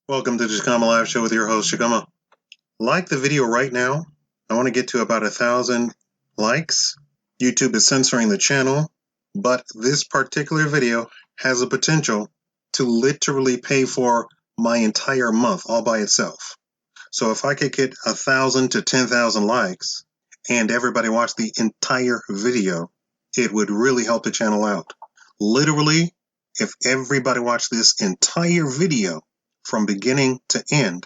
Welcome to the Shikama Live Show with your host, Shikama. Like the video right now. I want to get to about 1,000 likes. YouTube is censoring the channel, but this particular video has a potential to literally pay for my entire month all by itself. So if I could get 1,000 to 10,000 likes and everybody watch the entire video, it would really help the channel out. Literally, if everybody watched this entire video from beginning to end,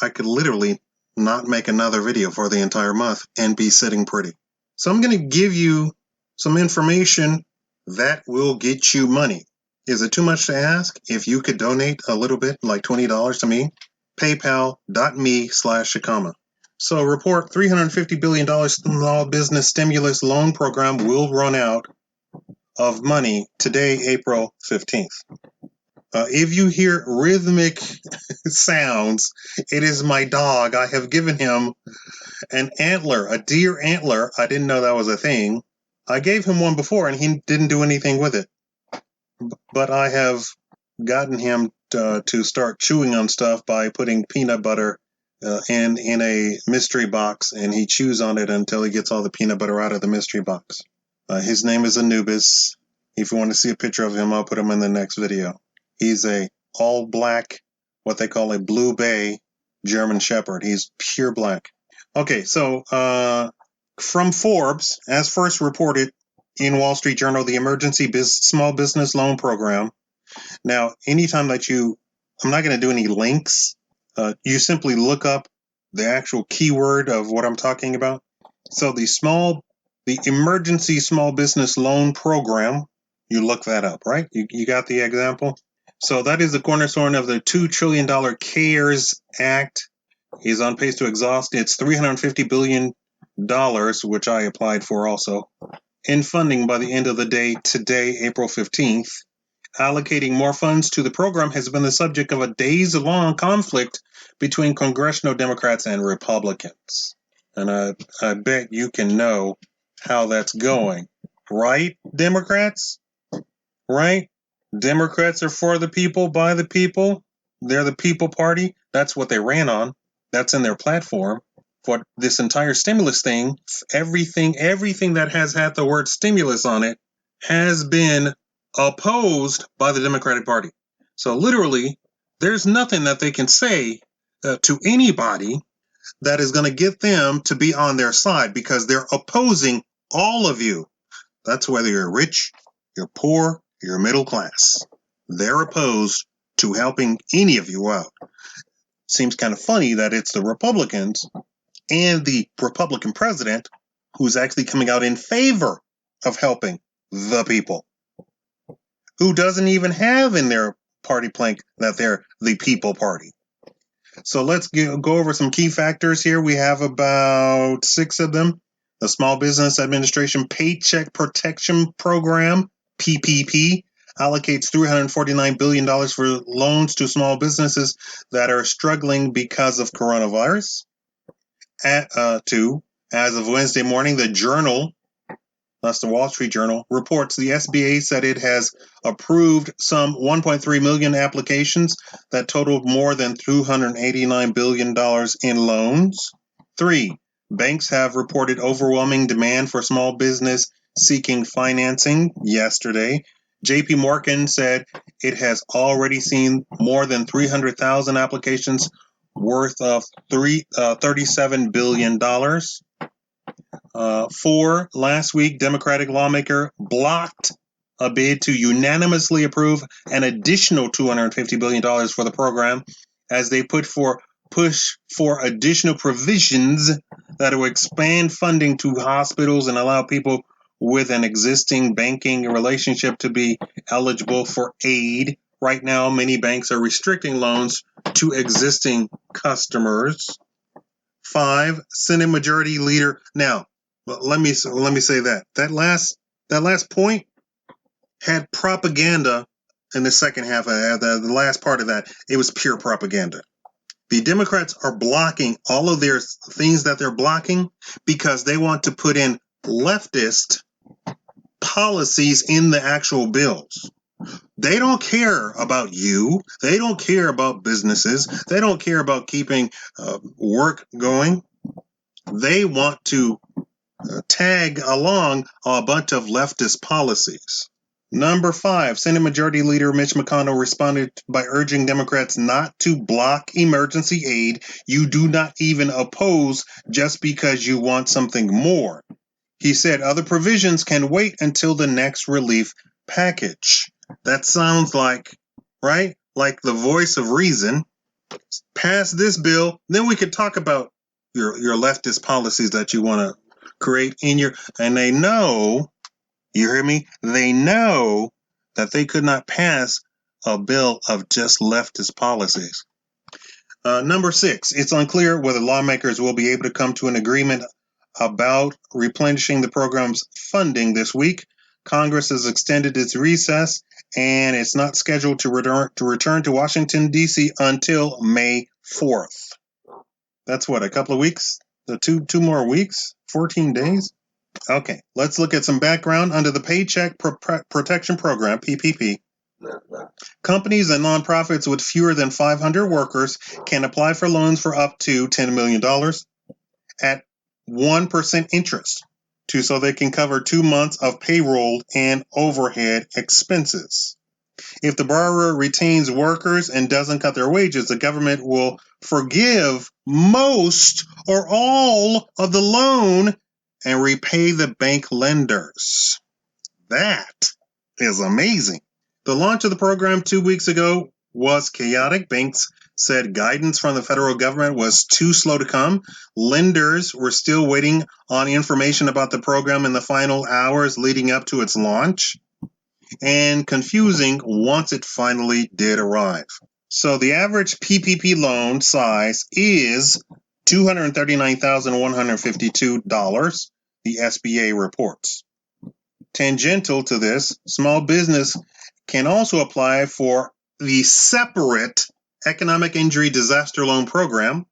I could literally not make another video for the entire month and be sitting pretty. So I'm going to give you some information that will get you money. Is it too much to ask? If you could donate a little bit, like $20 to me, paypal.me/Shikama. So report $350 billion small business stimulus loan program will run out of money today, April 15th. If you hear rhythmic sounds, it is my dog. I have given him an antler, a deer antler. I didn't know that was a thing. I gave him one before and he didn't do anything with it. But I have gotten him to start chewing on stuff by putting peanut butter in a mystery box, and he chews on it until he gets all the peanut butter out of the mystery box. His name is Anubis. If you want to see a picture of him, I'll put him in the next video. He's a all black, what they call a blue bay German Shepherd. He's pure black. Okay, so from Forbes, as first reported in Wall Street Journal, the Emergency Small Business Loan Program. Now, anytime that I'm not going to do any links. You simply look up the actual keyword of what I'm talking about. So the Emergency Small Business Loan Program, you look that up, right? You got the example? So that is the cornerstone of the $2 trillion CARES Act. Is on pace to exhaust its $350 billion, which I applied for also, in funding by the end of the day today, April 15th. Allocating more funds to the program has been the subject of a days-long conflict between congressional Democrats and Republicans. And I bet you can know how that's going. Right, Democrats? Right? Democrats are for the people, by the people. They're the people party. That's what they ran on. That's in their platform. For this entire stimulus thing, everything that has had the word stimulus on it has been opposed by the Democratic Party. So literally, there's nothing that they can say to anybody that is going to get them to be on their side, because they're opposing all of you. That's whether you're rich, you're poor, you're middle class. They're opposed to helping any of you out. Seems kind of funny that it's the Republicans and the Republican president who's actually coming out in favor of helping the people, who doesn't even have in their party plank that they're the people party. So let's go over some key factors here. We have about 6 of them. The Small Business Administration Paycheck Protection Program, PPP, allocates $349 billion for loans to small businesses that are struggling because of coronavirus. As of Wednesday morning, the Journal, that's the Wall Street Journal, reports the SBA said it has approved some 1.3 million applications that totaled more than $289 billion in loans. 3, banks have reported overwhelming demand for small business seeking financing yesterday. JP Morgan said it has already seen more than 300,000 applications worth of $37 billion. 4, last week, Democratic lawmaker blocked a bid to unanimously approve an additional $250 billion for the program as they push for additional provisions that will expand funding to hospitals and allow people with an existing banking relationship to be eligible for aid. Right now, many banks are restricting loans to existing customers. 5, Senate Majority Leader. Now, let me say that last point had propaganda in the second half of the last part of that. It was pure propaganda. The Democrats are blocking all of their things that they're blocking because they want to put in leftist policies in the actual bills. They don't care about you. They don't care about businesses. They don't care about keeping work going. They want to tag along a bunch of leftist policies. Number 5, Senate Majority Leader Mitch McConnell responded by urging Democrats not to block emergency aid you do not even oppose just because you want something more. He said other provisions can wait until the next relief package. That sounds like, right? Like the voice of reason. Pass this bill, then we could talk about your leftist policies that you want to create in your, and they know, you hear me? They know that they could not pass a bill of just leftist policies. Number 6, it's unclear whether lawmakers will be able to come to an agreement about replenishing the program's funding this week. Congress has extended its recess, and it's not scheduled to return to Washington, D.C. until May 4th. That's what, a couple of weeks? Two more weeks? 14 days? Okay, let's look at some background. Under the Paycheck Protection Program, PPP, companies and nonprofits with fewer than 500 workers can apply for loans for up to $10 million at 1% interest so they can cover 2 months of payroll and overhead expenses. If the borrower retains workers and doesn't cut their wages, the government will forgive most or all of the loan and repay the bank lenders. That is amazing. The launch of the program 2 weeks ago was chaotic. Banks said guidance from the federal government was too slow to come. Lenders were still waiting on information about the program in the final hours leading up to its launch, and confusing once it finally did arrive. So the average PPP loan size is $239,152, the SBA reports. Tangential to this, small business can also apply for the separate Economic Injury Disaster Loan Program,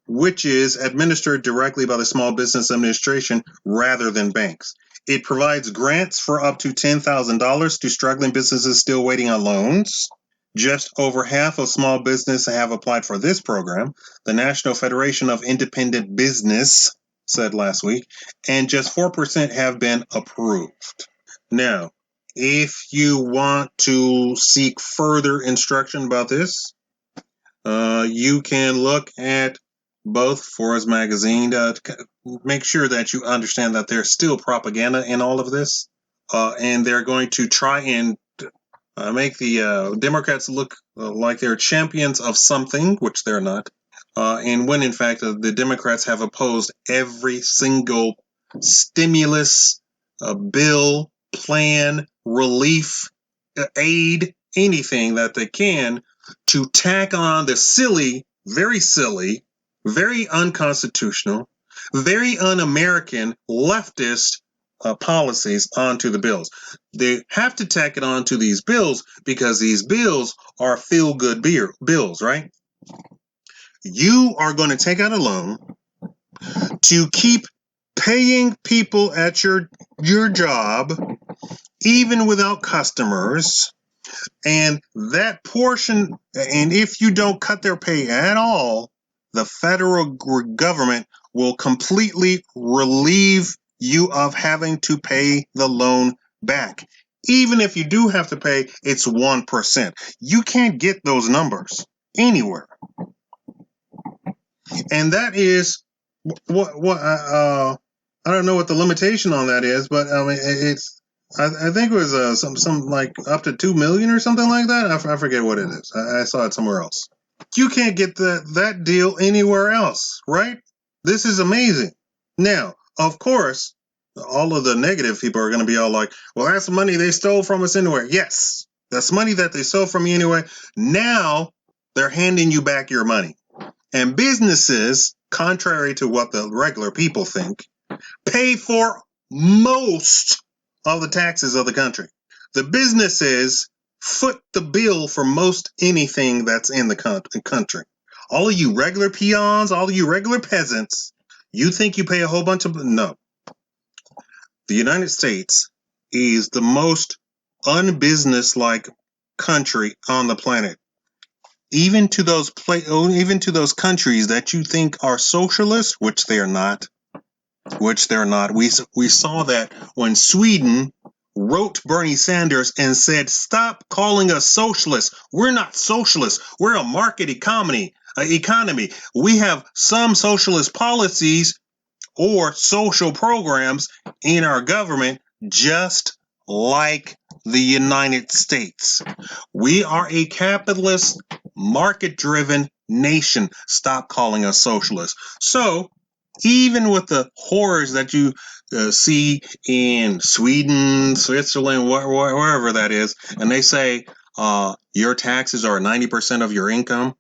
which is administered directly by the Small Business Administration rather than banks. It provides grants for up to $10,000 to struggling businesses still waiting on loans. Just over half of small business have applied for this program, the National Federation of Independent Business said last week, and just 4% have been approved. Now, if you want to seek further instruction about this, you can look at both Forbes magazine to make sure that you understand that there's still propaganda in all of this, and they're going to try and make the Democrats look like they're champions of something, which they're not, and when in fact the Democrats have opposed every single stimulus bill, plan, relief, aid, anything that they can to tack on the silly, very unconstitutional, very un-American leftist policies onto the bills. They have to tack it on to these bills because these bills are feel-good bills, right? You are going to take out a loan to keep paying people at your job, even without customers, and that portion, and if you don't cut their pay at all, the federal government will completely relieve you of having to pay the loan back. Even if you do have to pay, it's 1%. You can't get those numbers anywhere. And that is what I don't know what the limitation on that is, but I mean it's I think it was some like up to 2 million or something like that. I forget what it is. I saw it somewhere else. You can't get that deal anywhere else, right? This is amazing. Now, of course, all of the negative people are going to be all like, well, that's money they stole from us anyway. Yes, that's money that they stole from you anyway. Now they're handing you back your money. And businesses, contrary to what the regular people think, pay for most of the taxes of the country. The businesses foot the bill for most anything that's in the country. All of you regular peons, all of you regular peasants, you think you pay a whole bunch of... No. The United States is the most unbusinesslike country on the planet. Even to those countries that you think are socialist, which they are not. We saw that when Sweden wrote Bernie Sanders and said, "Stop calling us socialists. We're not socialists. We're a market economy. We have some socialist policies or social programs in our government, just like the United States. We are a capitalist, market-driven nation. Stop calling us socialists." So, even with the horrors that you see in Sweden, Switzerland, wherever that is, and they say your taxes are 90% of your income,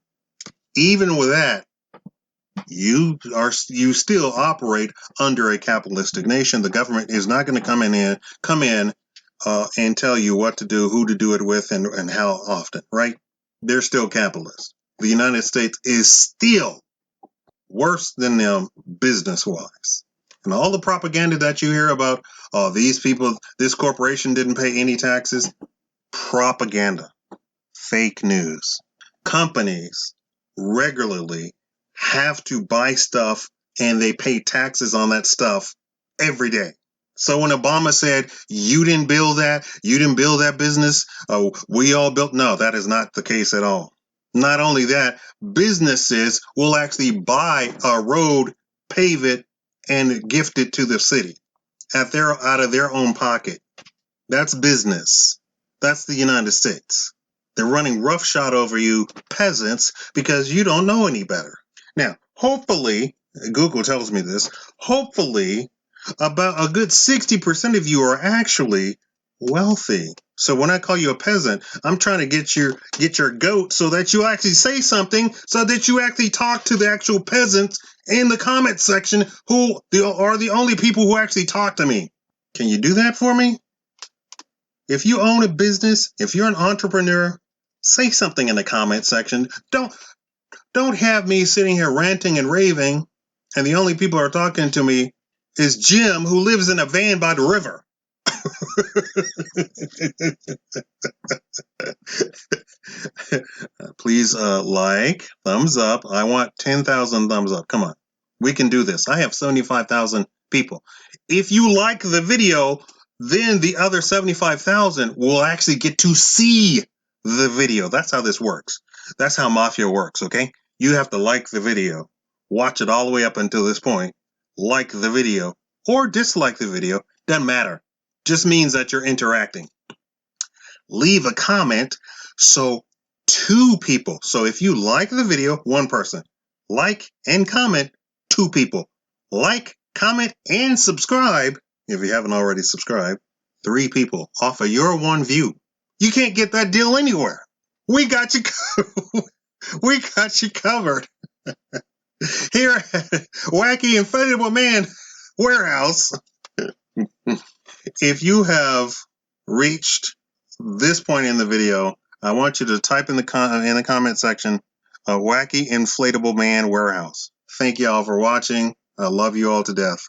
even with that, you still operate under a capitalistic nation. The government is not going to come in and tell you what to do, who to do it with, and how often, right? They're still capitalists. The United States is still worse than them business-wise. And all the propaganda that you hear about, these people, this corporation didn't pay any taxes, propaganda, fake news. Companies regularly have to buy stuff and they pay taxes on that stuff every day. So when Obama said, you didn't build that business, we all built, no, that is not the case at all. Not only that, businesses will actually buy a road, pave it, and gift it to the city out of their own pocket. That's business. That's the United States. They're running roughshod over you peasants because you don't know any better. Now, hopefully, Google tells me this, hopefully about a good 60% of you are actually wealthy. So when I call you a peasant, I'm trying to get your goat so that you actually say something, so that you actually talk to the actual peasants in the comment section who are the only people who actually talk to me. Can you do that for me? If you own a business, if you're an entrepreneur, say something in the comment section. Don't have me sitting here ranting and raving, and the only people who are talking to me is Jim, who lives in a van by the river. Please like, thumbs up. I want 10,000 thumbs up. Come on. We can do this. I have 75,000 people. If you like the video, then the other 75,000 will actually get to see the video. That's how this works. That's how Mafia works, okay? You have to like the video. Watch it all the way up until this point. Like the video or dislike the video. Doesn't matter. Just means that you're interacting. Leave a comment so 2 people. So if you like the video, 1 person. Like and comment, 2 people. Like, comment, and subscribe, if you haven't already subscribed, 3 people off of your 1 view. You can't get that deal anywhere. We got you we got you covered. Here at Wacky Inflatable Man Warehouse. If you have reached this point in the video, I want you to type in the comment section, Wacky Inflatable Man Warehouse. Thank y'all for watching. I love you all to death.